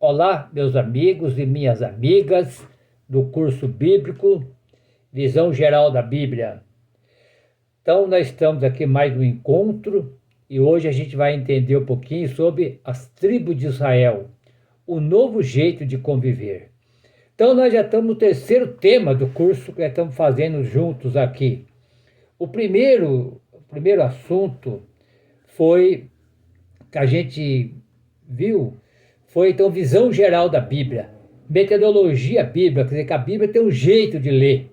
Olá, meus amigos e minhas amigas do curso bíblico Visão Geral da Bíblia. Então, nós estamos aqui mais no encontro e hoje a gente vai entender um pouquinho sobre as tribos de Israel, o novo jeito de conviver. Então, nós já estamos no terceiro tema do curso que estamos fazendo juntos aqui. O primeiro assunto foi que a gente viu, foi então visão geral da Bíblia, metodologia bíblica, quer dizer que a Bíblia tem um jeito de ler.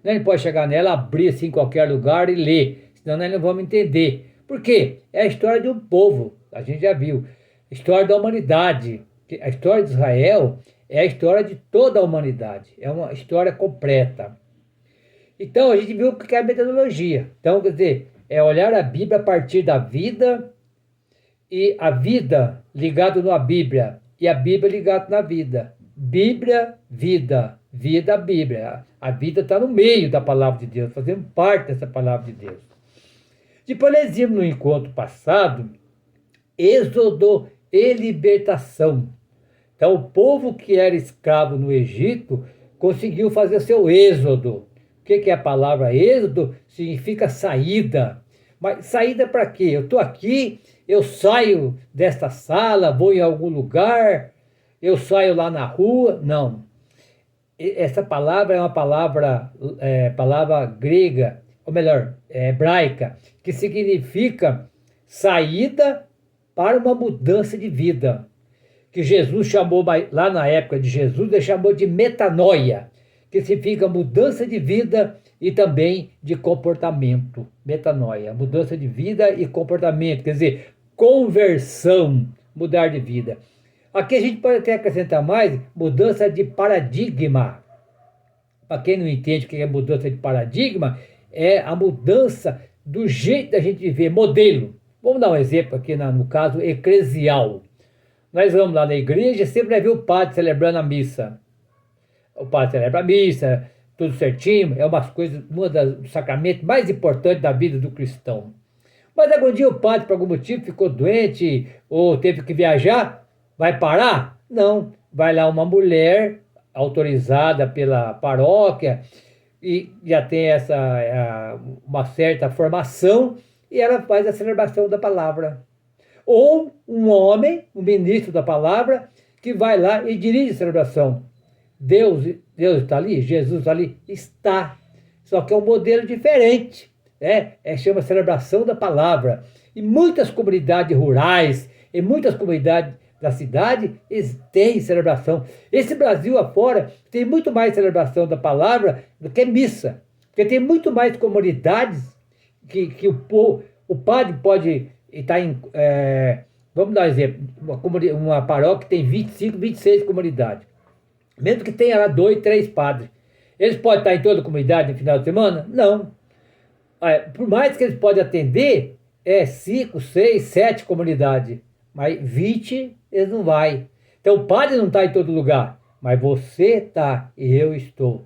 Não pode chegar nela, abrir assim em qualquer lugar e ler, senão nós não vamos entender. Por quê? É a história de um povo, a gente já viu, a história da humanidade. A história de Israel é a história de toda a humanidade, é uma história completa. Então a gente viu o que é a metodologia. Então, quer dizer, é olhar a Bíblia a partir da vida e a vida ligado na Bíblia e a Bíblia ligada na vida. Bíblia, vida, vida, Bíblia. A vida está no meio da palavra de Deus, fazendo parte dessa palavra de Deus. Depois nós vimos no encontro passado, êxodo e libertação. Então o povo que era escravo no Egito conseguiu fazer seu êxodo. O que é a palavra êxodo? Significa saída. Mas saída para quê? Eu estou aqui, eu saio desta sala, vou em algum lugar, eu saio lá na rua. Não. Essa palavra é uma palavra grega, ou melhor, hebraica, que significa saída para uma mudança de vida. Que Jesus chamou, lá na época de Jesus, ele chamou de metanoia, que significa mudança de vida e também de comportamento. Metanoia, mudança de vida e comportamento, quer dizer, conversão, mudar de vida. Aqui a gente pode até acrescentar mais, mudança de paradigma. Para quem não entende o que é mudança de paradigma, é a mudança do jeito da gente viver, modelo. Vamos dar um exemplo aqui, no caso eclesial. Nós vamos lá na igreja, sempre vai ver o padre celebrando a missa. O padre celebra a missa, tudo certinho, é uma dos sacramentos mais importantes da vida do cristão. Mas algum dia o padre, por algum motivo, ficou doente ou teve que viajar, vai parar? Não, vai lá uma mulher autorizada pela paróquia e já tem uma certa formação e ela faz a celebração da palavra. Ou um homem, um ministro da palavra, que vai lá e dirige a celebração. Deus está ali? Jesus está ali? Está. Só que é um modelo diferente. Chama celebração da palavra. E muitas comunidades rurais, e muitas comunidades da cidade, têm celebração. Esse Brasil afora tem muito mais celebração da palavra do que missa. Porque tem muito mais comunidades que o padre pode estar em... vamos dar um exemplo. Uma paróquia que tem 25, 26 comunidades. Mesmo que tenha lá 2, 3 padres. Eles podem estar em toda a comunidade no final de semana? Não. Por mais que eles podem atender, 5, 6, 7 comunidades. Mas 20 eles não vão. Então o padre não está em todo lugar. Mas você está e eu estou.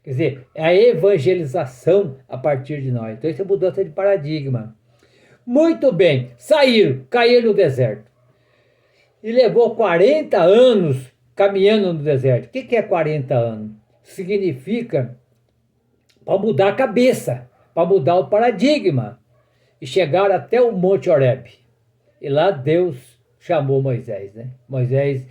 Quer dizer, é a evangelização a partir de nós. Então isso é mudança de paradigma. Muito bem. Caíram no deserto. E levou 40 anos caminhando no deserto. O que é 40 anos? Significa para mudar a cabeça, para mudar o paradigma. E chegaram até o Monte Horebe. E lá Deus chamou Moisés, né? Moisés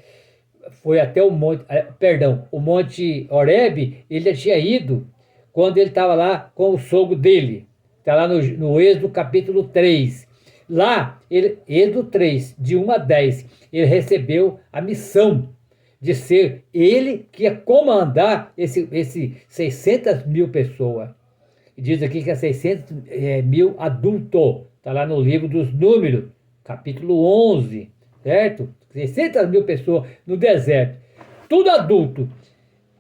foi até o Monte Horebe, ele já tinha ido quando ele estava lá com o sogro dele. Está lá no Êxodo capítulo 3. Lá, Êxodo 3, de 1 a 10, ele recebeu a missão de ser ele que ia comandar esse 600 mil pessoas. Diz aqui que é 600 mil adultos. Está lá no livro dos Números, capítulo 11, certo? 600 mil pessoas no deserto. Tudo adulto.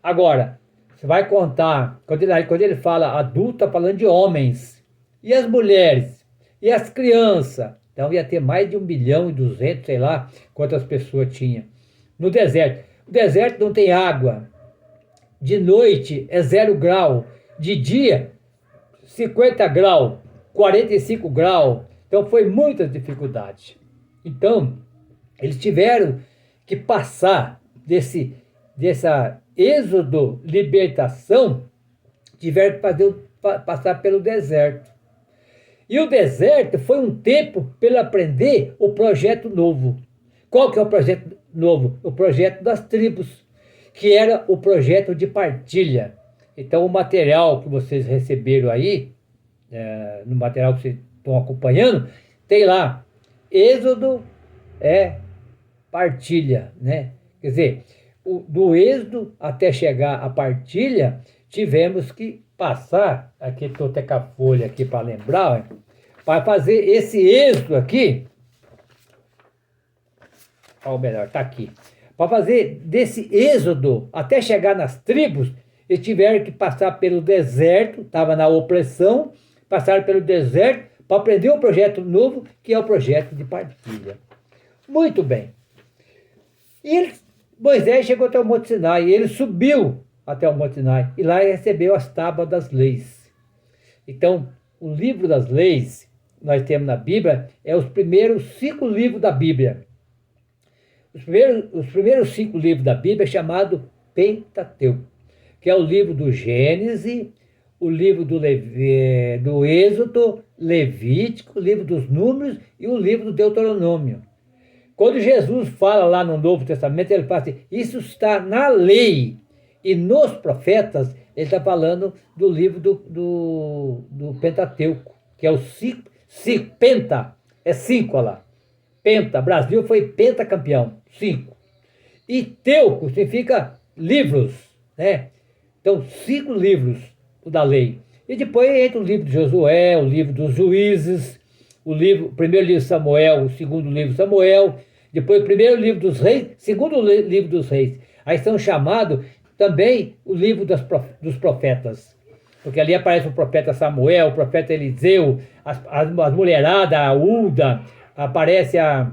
Agora, você vai contar, quando ele fala adulto, está falando de homens. E as mulheres? E as crianças? Então ia ter mais de 1.200.000, sei lá quantas pessoas tinha. No deserto. O deserto não tem água. De noite é 0 grau. De dia, 50 graus, 45 graus. Então foi muitas dificuldades. Então, eles tiveram que passar dessa êxodo, libertação, tiveram que passar pelo deserto. E o deserto foi um tempo para ele aprender o projeto novo. Qual que é o projeto novo? O projeto das tribos, que era o projeto de partilha. Então, o material que vocês receberam aí, no material que vocês estão acompanhando, tem lá, Êxodo é partilha, né? Quer dizer, do êxodo até chegar à partilha, tivemos que passar, aqui estou até com a folha aqui para lembrar, para fazer esse êxodo aqui, ou melhor, está aqui, para fazer desse êxodo até chegar nas tribos, eles tiveram que passar pelo deserto, estava na opressão, passaram pelo deserto para aprender um projeto novo, que é o projeto de partilha. Muito bem. E Moisés chegou até o Monte Sinai, e ele subiu até o Monte Sinai, e lá ele recebeu as tábuas das leis. Então, o livro das leis, nós temos na Bíblia, é os primeiros 5 livros da Bíblia. Os primeiros 5 livros da Bíblia é chamado Pentateuco, que é o livro do Gênesis, o livro do Êxodo, Levítico, o livro dos Números e o livro do Deuteronômio. Quando Jesus fala lá no Novo Testamento, ele fala assim, isso está na lei e nos profetas, ele está falando do livro do Pentateuco, que é o 5, penta, é 5, olha lá. Penta, Brasil foi pentacampeão, 5. E teuco significa livros, né? Então, 5 livros da lei. E depois entra o livro de Josué, o livro dos juízes, o primeiro livro de Samuel, o segundo livro de Samuel, depois o primeiro livro dos reis, segundo livro dos reis. Aí são chamados também o livro dos profetas. Porque ali aparece o profeta Samuel, o profeta Eliseu, as mulheradas, a Uda, aparece a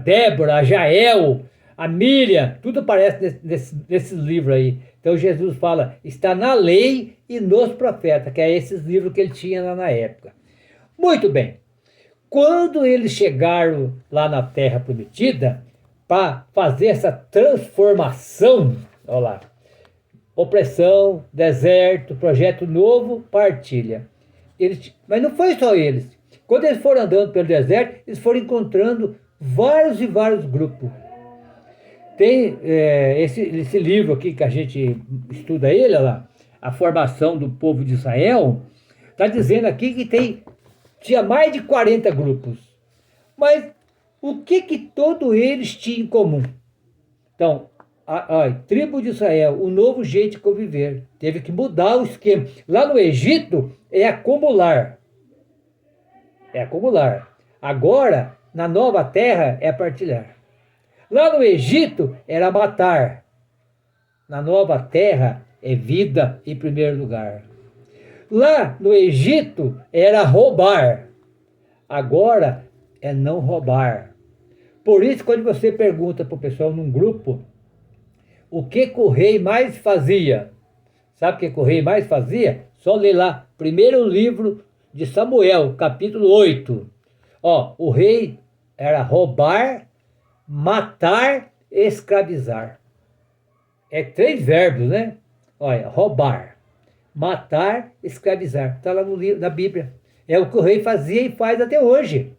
Débora, a Jael, a Miriam, tudo aparece nesses livros aí. Então Jesus fala, está na lei e nos profetas, que é esses livros que ele tinha lá na época. Muito bem. Quando eles chegaram lá na Terra Prometida, para fazer essa transformação, olha lá, opressão, deserto, projeto novo, partilha. Mas não foi só eles. Quando eles foram andando pelo deserto, eles foram encontrando vários e vários grupos. Tem esse livro aqui que a gente estuda ele, olha lá, A Formação do Povo de Israel, está dizendo aqui que tinha mais de 40 grupos. Mas o que todos eles tinham em comum? Então, a tribo de Israel, o novo jeito de conviver, teve que mudar o esquema. Lá no Egito é acumular. É acumular. Agora, na nova terra, é partilhar. Lá no Egito era matar. Na nova terra é vida em primeiro lugar. Lá no Egito era roubar. Agora é não roubar. Por isso, quando você pergunta para o pessoal num grupo o que o rei mais fazia, sabe o que o rei mais fazia? Só ler lá, primeiro livro de Samuel, capítulo 8. O rei era roubar, matar, escravizar. É 3 verbos, né? Olha, roubar, matar, escravizar. Está lá no livro, na Bíblia. É o que o rei fazia e faz até hoje.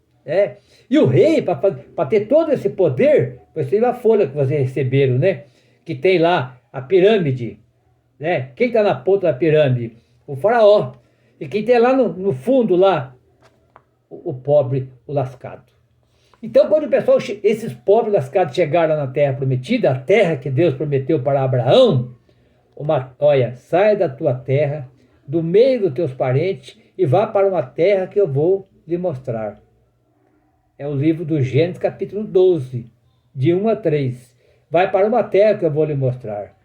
E o rei, para ter todo esse poder, você viu a folha que vocês receberam, né? Que tem lá a pirâmide, né? Quem está na ponta da pirâmide? O faraó. E quem tem lá no fundo lá, o pobre, o lascado. Então, quando o pessoal, esses pobres lascados chegaram na terra prometida, a terra que Deus prometeu para Abraão, olha, sai da tua terra, do meio dos teus parentes, e vá para uma terra que eu vou lhe mostrar. É o livro do Gênesis, capítulo 12, de 1 a 3. Vai para uma terra que eu vou lhe mostrar.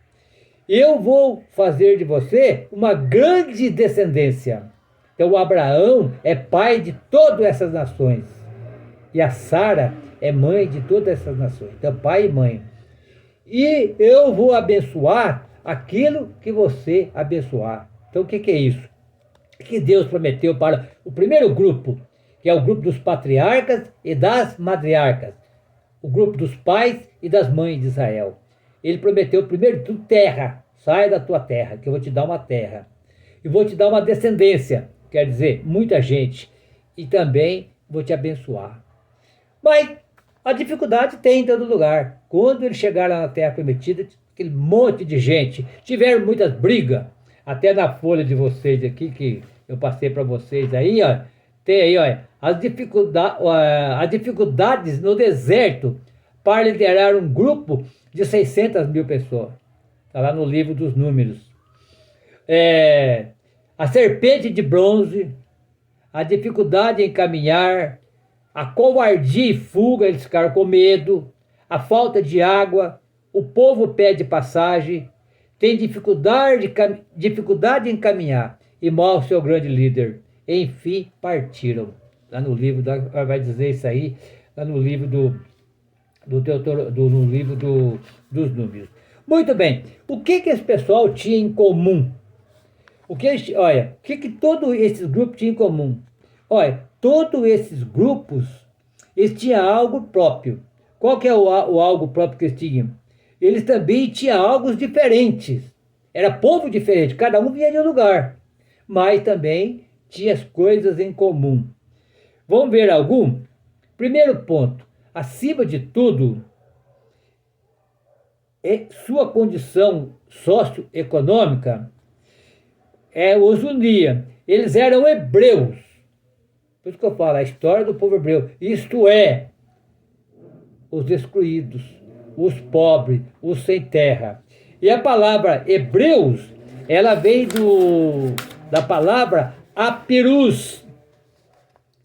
Eu vou fazer de você uma grande descendência. Então, o Abraão é pai de todas essas nações. E a Sara é mãe de todas essas nações. Então, pai e mãe. E eu vou abençoar aquilo que você abençoar. Então, o que é isso? Que Deus prometeu para o primeiro grupo, que é o grupo dos patriarcas e das matriarcas. O grupo dos pais e das mães de Israel. ele prometeu primeiro de tudo terra. Saia da tua terra, que eu vou te dar uma terra. E vou te dar uma descendência, quer dizer, muita gente. E também vou te abençoar. Mas a dificuldade tem em todo lugar. Quando eles chegaram na terra prometida, aquele monte de gente, tiveram muitas brigas. Até na folha de vocês aqui, que eu passei para vocês aí, ó, tem aí, ó, as dificuldades no deserto para liderar um grupo de 600 mil pessoas. Está lá no livro dos Números. A serpente de bronze, a dificuldade em caminhar, a covardia e fuga, eles ficaram com medo, a falta de água, o povo pede passagem, tem dificuldade em caminhar e morre o seu grande líder. Enfim, partiram. Lá no livro, vai dizer isso aí, lá no livro dos Números. Muito bem, o que esse pessoal tinha em comum? O que todos esses grupos tinham em comum? Olha, todos esses grupos, eles tinham algo próprio. Qual que é o algo próprio que eles tinham? Eles também tinham algo diferentes. Era povo diferente, cada um vinha de um lugar. Mas também tinha as coisas em comum. Vamos ver algum? Primeiro ponto, acima de tudo, sua condição socioeconômica os unia. Eles eram hebreus. Por isso que eu falo, a história do povo hebreu. Isto é, os excluídos, os pobres, os sem terra. E a palavra hebreus, ela vem da palavra apirus,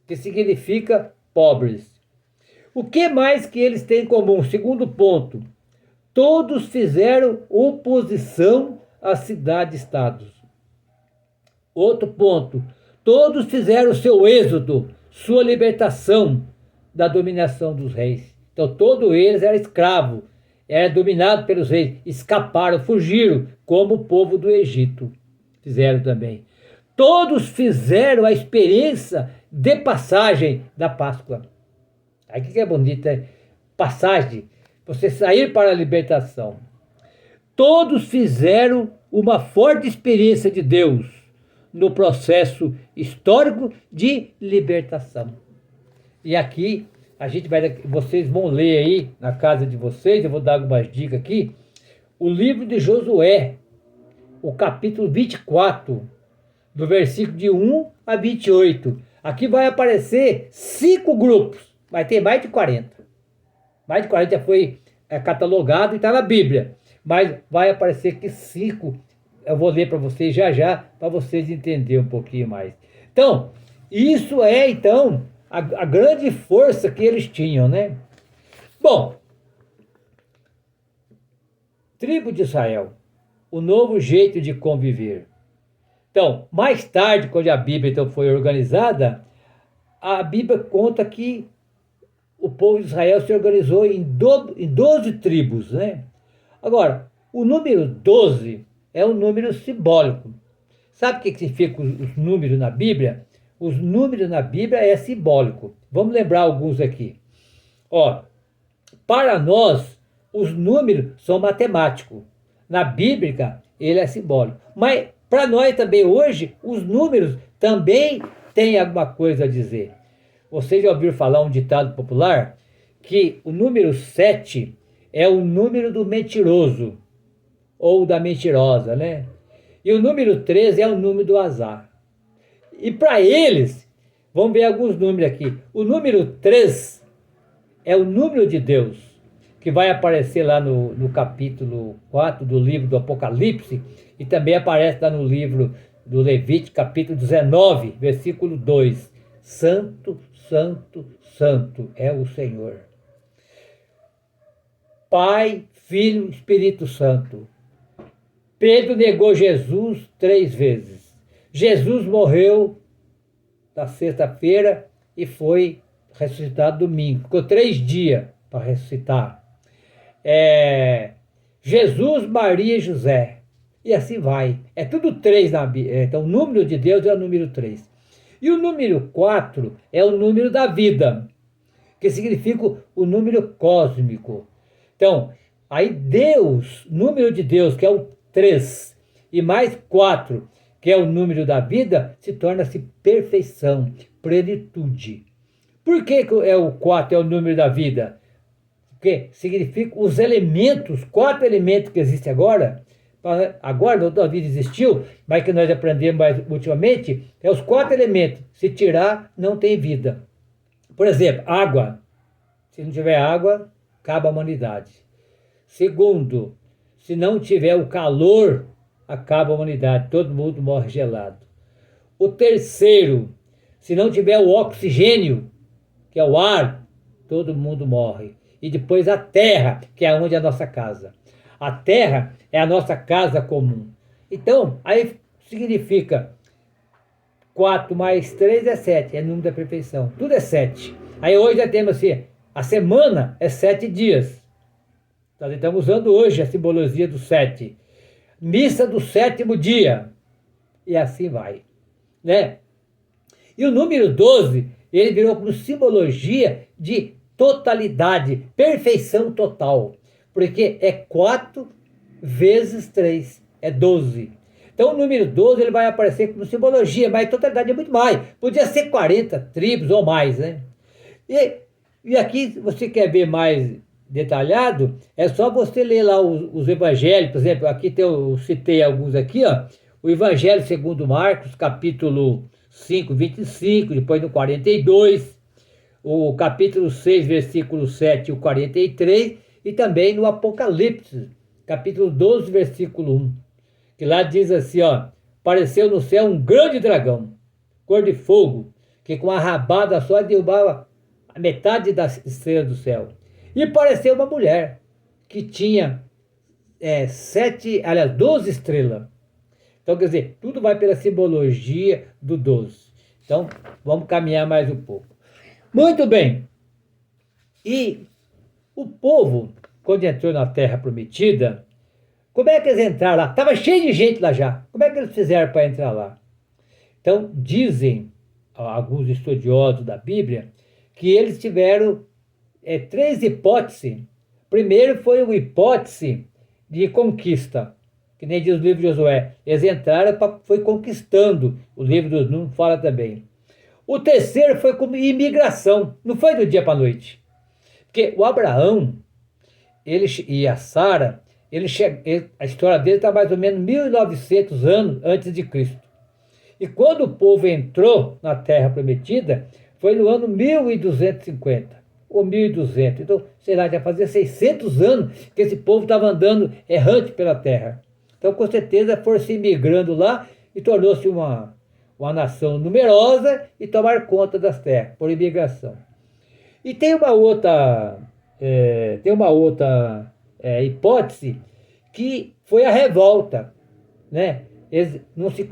que significa pobres. O que mais que eles têm em comum? Segundo ponto, todos fizeram oposição às cidades-estados. Outro ponto, todos fizeram seu êxodo, sua libertação da dominação dos reis. Então, todos eles eram escravos, eram dominados pelos reis, escaparam, fugiram, como o povo do Egito fizeram também. Todos fizeram a experiência de passagem da Páscoa. Aí que é bonito, é passagem, você sair para a libertação. Todos fizeram uma forte experiência de Deus no processo histórico de libertação. E aqui vocês vão ler aí na casa de vocês, eu vou dar algumas dicas aqui, o livro de Josué, o capítulo 24, do versículo de 1 a 28. Aqui vai aparecer 5 grupos, vai ter mais de 40. Mais de 40 já foi catalogado e está na Bíblia, mas vai aparecer que 5. Eu vou ler para vocês já, para vocês entenderem um pouquinho mais. Então, isso é, então, a grande força que eles tinham, né? Bom, tribo de Israel, o novo jeito de conviver. Então, mais tarde, quando a Bíblia então, foi organizada, a Bíblia conta que o povo de Israel se organizou em 12 tribos, né? Agora, o número 12 é um número simbólico. Sabe o que significa os números na Bíblia? Os números na Bíblia é simbólico. Vamos lembrar alguns aqui. Para nós, os números são matemáticos. Na Bíblia, ele é simbólico. Mas para nós também hoje, os números também têm alguma coisa a dizer. Vocês já ouviram falar um ditado popular? Que o número 7 é o número do mentiroso, ou da mentirosa, né? E o número 13 é o número do azar. E para eles, vamos ver alguns números aqui. O número 3 é o número de Deus, que vai aparecer lá no capítulo 4 do livro do Apocalipse, e também aparece lá no livro do Levítico, capítulo 19, versículo 2. Santo, santo, santo é o Senhor. Pai, Filho, Espírito Santo. Pedro negou Jesus 3 vezes. Jesus morreu na sexta-feira e foi ressuscitado domingo. Ficou 3 dias para ressuscitar. Jesus, Maria e José. E assim vai. É tudo 3 na Bíblia. Então, o número de Deus é o número 3. E o número 4 é o número da vida, que significa o número cósmico. Então, Aí Deus, número de Deus, que é o 3, e mais 4, que é o número da vida, se torna-se perfeição, plenitude. Por que o 4 é o número da vida? Porque significa os elementos, 4 elementos que existem agora. Agora, não, a vida existiu, mas que nós aprendemos mais ultimamente, é os 4 elementos. Se tirar, não tem vida. Por exemplo, água. Se não tiver água, acaba a humanidade. Segundo, se não tiver o calor, acaba a humanidade, todo mundo morre gelado. O terceiro, se não tiver o oxigênio, que é o ar, todo mundo morre. E depois a terra, que é onde é a nossa casa. A terra é a nossa casa comum. Então, aí significa 4 mais 3 é 7, é número da perfeição. Tudo é 7. Aí hoje já temos assim, a semana é 7 dias. Nós estamos usando hoje a simbologia do 7. Missa do 7º dia. E assim vai, né? E o número 12, ele virou como simbologia de totalidade, perfeição total. Porque é 4 vezes 3, é 12. Então o número 12 ele vai aparecer como simbologia, mas a totalidade é muito mais. Podia ser 40 tribos ou mais, né? E aqui, se você quer ver mais detalhado, é só você ler lá os evangelhos. Por exemplo, aqui eu citei alguns aqui, ó. O Evangelho segundo Marcos, capítulo 5, 25, depois no 42, o capítulo 6, versículo 7 e o 43, e também no Apocalipse, capítulo 12, versículo 1, que lá diz assim, ó, apareceu no céu um grande dragão, cor de fogo, que com a rabada só derrubava a metade das estrelas do céu. E apareceu uma mulher que tinha 12 estrelas. Então, quer dizer, tudo vai pela simbologia do 12. Então, vamos caminhar mais um pouco. Muito bem. E o povo, quando entrou na Terra Prometida, como é que eles entraram lá? Estava cheio de gente lá já. Como é que eles fizeram para entrar lá? Então, dizem alguns estudiosos da Bíblia que eles tiveram 3 hipóteses. Primeiro foi uma hipótese de conquista, que nem diz o livro de Josué. Eles entraram, foi conquistando. O livro dos Números fala também. O terceiro foi como imigração, não foi do dia para a noite. Porque o Abraão e a Sara, a história dele está mais ou menos 1900 anos antes de Cristo. E quando o povo entrou na Terra Prometida, foi no ano 1250, ou 1200. Então, sei lá, já fazia 600 anos que esse povo estava andando errante pela Terra. Então, com certeza, foram se imigrando lá e tornou-se uma nação numerosa e tomar conta das terras, por imigração. E tem uma outra, hipótese, que foi a revolta, né? Eles não se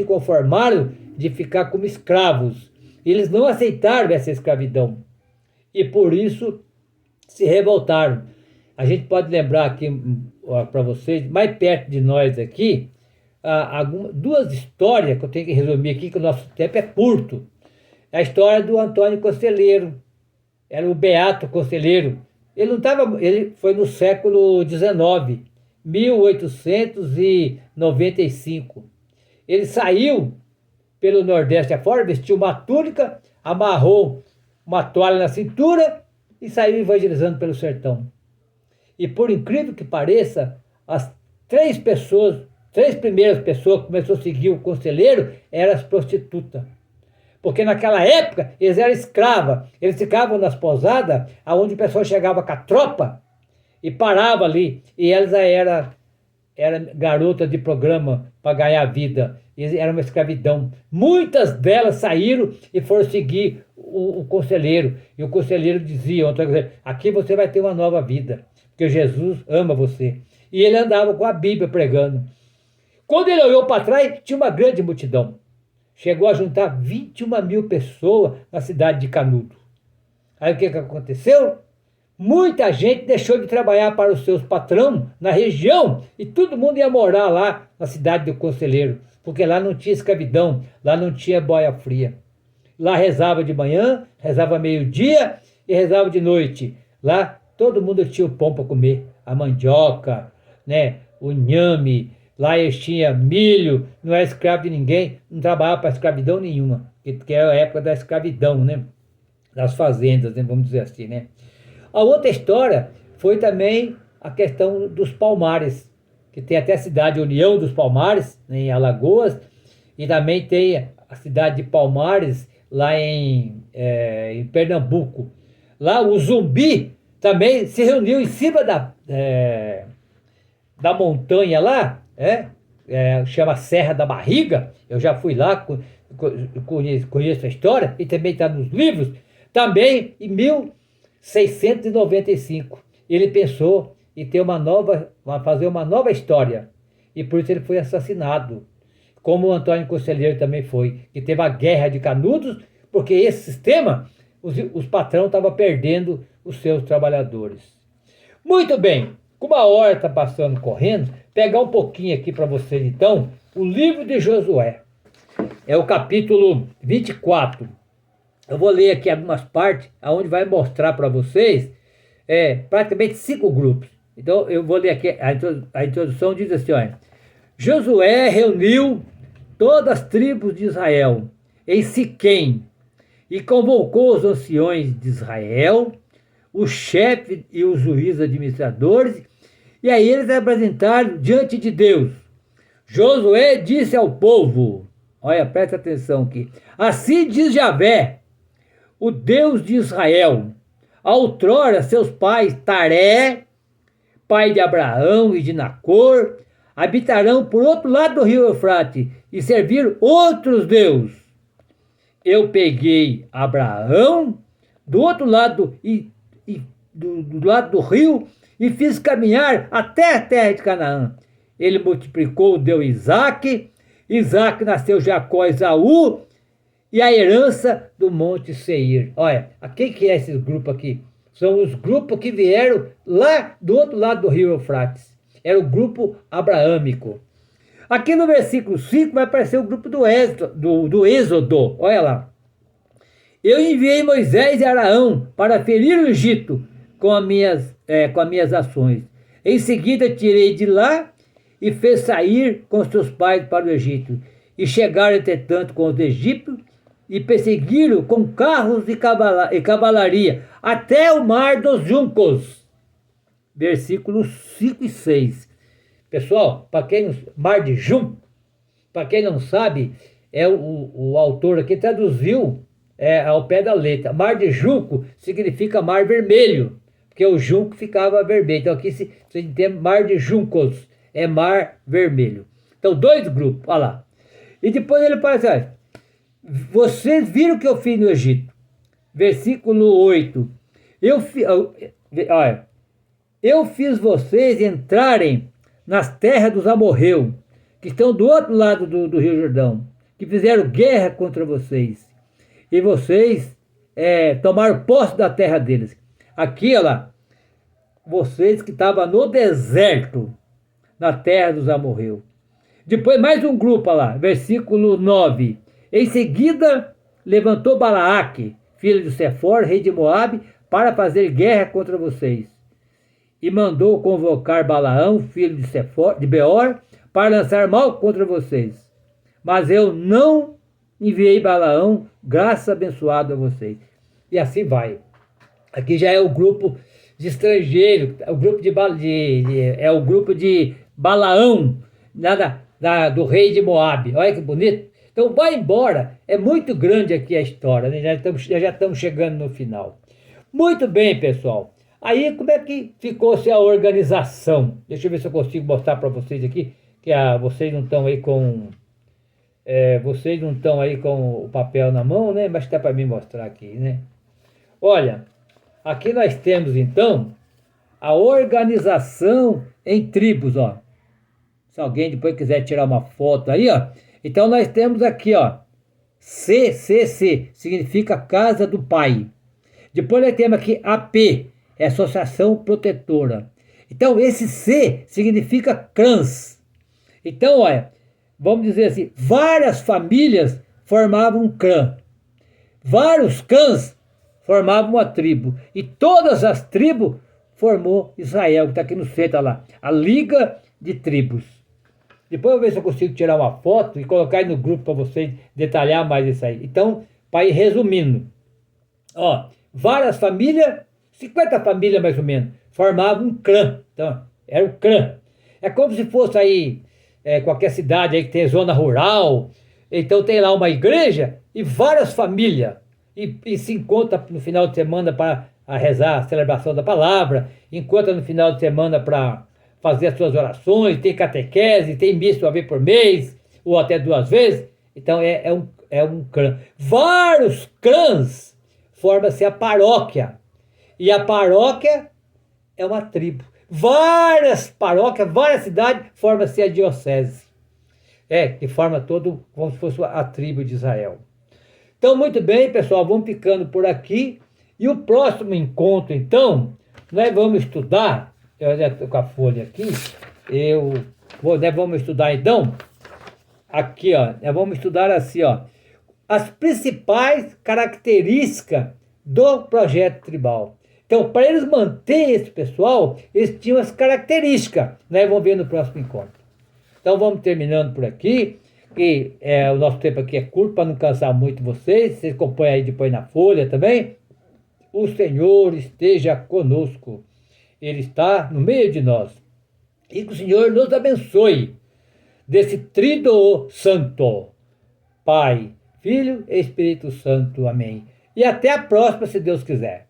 conformaram de ficar como escravos. Eles não aceitaram essa escravidão. E por isso se revoltaram. A gente pode lembrar aqui para vocês, mais perto de nós aqui, duas histórias que eu tenho que resumir aqui, que o nosso tempo é curto. A história do Antônio Conselheiro. Era o Beato Conselheiro. Ele foi no século XIX, 1895. Ele saiu pelo Nordeste afora, vestiu uma túnica, amarrou uma toalha na cintura e saiu evangelizando pelo sertão. E por incrível que pareça, as 3 primeiras pessoas que começaram a seguir o Conselheiro eram as prostitutas. Porque naquela época eles eram escravos, eles ficavam nas pousadas, onde o pessoal chegava com a tropa e parava ali. E elas eram garotas de programa para ganhar vida. Era uma escravidão. Muitas delas saíram e foram seguir o Conselheiro. E o Conselheiro dizia, aqui você vai ter uma nova vida, porque Jesus ama você. E ele andava com a Bíblia pregando. Quando ele olhou para trás, tinha uma grande multidão. Chegou a juntar 21 mil pessoas na cidade de Canudo. Aí o que aconteceu? Muita gente deixou de trabalhar para os seus patrões na região e todo mundo ia morar lá na cidade do Conselheiro, porque lá não tinha escravidão, lá não tinha boia fria. Lá rezava de manhã, rezava meio-dia e rezava de noite. Lá todo mundo tinha o pão para comer, a mandioca, né? O inhame, lá eles tinham milho, não era escravo de ninguém, não trabalhava para escravidão nenhuma, que era a época da escravidão, né? Das fazendas, né? Vamos dizer assim, né? A outra história foi também a questão dos Palmares, que tem até a cidade União dos Palmares, né, em Alagoas, e também tem a cidade de Palmares, lá em Pernambuco. Lá o Zumbi também se reuniu em cima da montanha lá, chama Serra da Barriga. Eu já fui lá, conheço a história, e também está nos livros. Também em 1695 ele pensou em fazer uma nova história, e por isso ele foi assassinado, como o Antônio Conselheiro também foi, que teve a Guerra de Canudos, porque esse sistema, os patrões estavam perdendo os seus trabalhadores. Muito bem, como a hora está passando correndo, pegar um pouquinho aqui para vocês então, o livro de Josué, é o capítulo 24. Eu vou ler aqui algumas partes, onde vai mostrar para vocês praticamente 5 grupos. Então eu vou ler aqui, a introdução diz assim, olha: Josué reuniu todas as tribos de Israel em Siquém e convocou os anciões de Israel, os chefes e os juízes administradores, e aí eles apresentaram diante de Deus. Josué disse ao povo, olha, presta atenção aqui: assim diz Javé, o Deus de Israel, outrora seus pais Taré, pai de Abraão e de Nacor, habitarão por outro lado do rio Eufrates e serviram outros deuses. Eu peguei Abraão do outro lado do lado do rio e fiz caminhar até a terra de Canaã. Ele multiplicou, deu Isaque nasceu Jacó e Esaú, e a herança do Monte Seir. Olha, quem que é esse grupo aqui? São os grupos que vieram lá do outro lado do rio Eufrates. Era o grupo abraâmico. Aqui no versículo 5 vai aparecer o grupo do Êxodo. Olha lá. Eu enviei Moisés e Araão para ferir o Egito com as minhas ações. Em seguida tirei de lá e fez sair com seus pais para o Egito. E chegaram, entretanto, com os egípcios e perseguiram com carros e cavalaria até o mar dos juncos. Versículos 5 e 6. Pessoal, mar de junco, para quem não sabe, o autor aqui traduziu ao pé da letra. Mar de junco significa mar vermelho, porque o junco ficava vermelho. Então aqui você entende, mar de juncos, é mar vermelho. Então 2 grupos, olha lá. E depois ele fala assim: vocês viram o que eu fiz no Egito. Versículo 8. Eu fiz vocês entrarem nas terras dos amorreus, que estão do outro lado do Rio Jordão, que fizeram guerra contra vocês. E vocês tomaram posse da terra deles. Aqui, olha lá, vocês que estavam no deserto, na terra dos amorreus. Depois mais um grupo, olha lá, versículo 9. Em seguida, levantou Balaque, filho de Sefor, rei de Moabe, para fazer guerra contra vocês. E mandou convocar Balaão, filho de Beor, para lançar mal contra vocês. Mas eu não enviei Balaão, graça abençoada a vocês. E assim vai. Aqui já é o grupo de estrangeiro, o grupo é o grupo de Balaão, do rei de Moabe. Olha que bonito. Então vai embora. É muito grande aqui a história, né? Já estamos chegando no final. Muito bem, pessoal. Aí como é que ficou-se a organização? Deixa eu ver se eu consigo mostrar para vocês aqui, que vocês não estão aí com o papel na mão, né? Mas está para mim mostrar aqui, né? Olha, aqui nós temos então a organização em tribos, ó. Se alguém depois quiser tirar uma foto aí, ó. Então nós temos aqui, ó, CCC, significa Casa do Pai. Depois nós temos aqui AP, é Associação Protetora. Então esse C significa clãs. Então, olha, vamos dizer assim, várias famílias formavam um clã. Vários clãs formavam uma tribo. E todas as tribos formou Israel, que está aqui no centro, olha lá, a Liga de Tribos. Depois eu vou ver se eu consigo tirar uma foto e colocar aí no grupo para vocês detalhar mais isso aí. Então, para ir resumindo, ó, várias famílias, 50 famílias mais ou menos, formavam um clã. Então, era o clã. É como se fosse aí qualquer cidade aí que tem zona rural. Então tem lá uma igreja e várias famílias. E se encontra no final de semana para rezar a celebração da palavra, encontra no final de semana para fazer as suas orações, tem catequese, tem missa uma vez por mês, ou até 2 vezes. Então é um clã. Vários clãs forma-se a paróquia. E a paróquia é uma tribo. Várias paróquias, várias cidades, forma-se a diocese. Que forma todo como se fosse a tribo de Israel. Então, muito bem, pessoal, vamos ficando por aqui. E o próximo encontro, então, nós vamos estudar, eu já estou com a folha aqui, nós vamos estudar, então, aqui, ó, nós vamos estudar assim, ó, as principais características do projeto tribal. Então, para eles manterem esse pessoal, eles tinham as características. Nós vamos ver no próximo encontro. Então, vamos terminando por aqui. E o nosso tempo aqui é curto para não cansar muito vocês. Vocês acompanham aí depois na folha também. O Senhor esteja conosco. Ele está no meio de nós. E que o Senhor nos abençoe desse tríduo santo. Pai, Filho e Espírito Santo. Amém. E até a próxima, se Deus quiser.